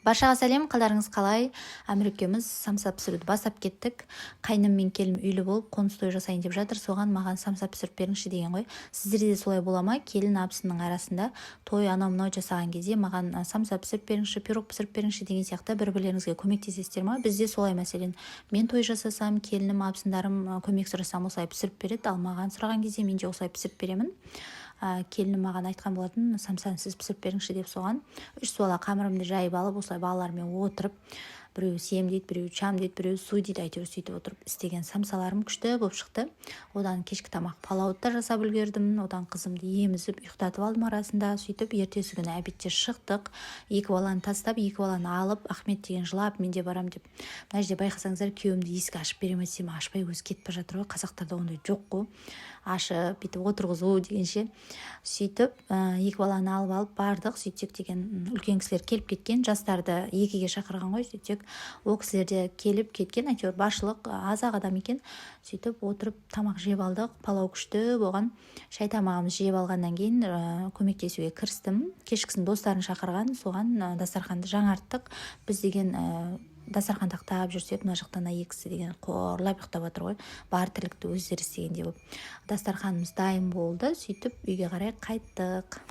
Баршаға сәлем, қалдарыңыз қалай? Әмір екеуміз самса пісіруді бастап кеттік. Қайным мен келінім үйлі болып, қоныс той жасайын деп жатыр. Соған маған самса пісіріп беріңізші деген ғой. Сіздерде де солай бола ма? Келін абысының арасында той анау-мынау жасаған кезде маған самса пісіріп беріңізші, пирог пісіріп беріңізші деген сияқты бір-бірлеріңізге көмектесесіздер ма? Бізде солай мәселен. Мен той жасасам, келінім, абысындарым көмек сұрасам осылай пісіріп береді, ал маған сұраған кезде мен де осылай пісіріп беремін. Келінім маған айтқан болатын, самсаны сіз пісіріп беріңізші деп, соған 3 суала қамырымды жайып алып, осылай балалармен отырып, біреу сем дейді, біреу чам дейді, біреу су дейді, әйтеуір сөйтіп отырып істеген самсаларым күшті болып шықты. Одан кешкі тамақ палауды да жасап үлгердім. Одан қызымды емізіп ұйықтатып алдым арасында. Сөйтіп ертесі күні обедте шықтық. 2 баланы тастап, 2 баланы алып, Ахмет деген жылап, мен де барам деп. Мына жерде байқасаңыздар, күйеуімді есік ашып бере ме десем, ашпай өзі кетіп бара жатыр ғой. Қазақтарда ондай жоқ қой. Ашып, бүйтіп отырғызу дегенше. Сөйтіп 2 баланы алып бардық. Сөйтсек деген үлкен кісілер келіп кеткен, жастарды 2-ге шақырған ғой. Сөйтсек ол кісілер де келіп кеткен, әйтеуір басшылық аз-ақ адам екен. Сөйтіп отырып тамақ жеп алдық. Палау күшті болған. Шай тамағымыз жеп алғаннан кейін көмектесуге кірістім. Кешкісін достарын шақырған, соған дастарханды жаңарттық. Біз деген дастархан тақтап жүрсек, мына жақтан 2 кісі деген қорлап ұйықтап жатыр ғой. Бар тірлікті өздері істегендей болып. Дастарханымыз дайын болды. Сөйтіп үйге қарай қайттық.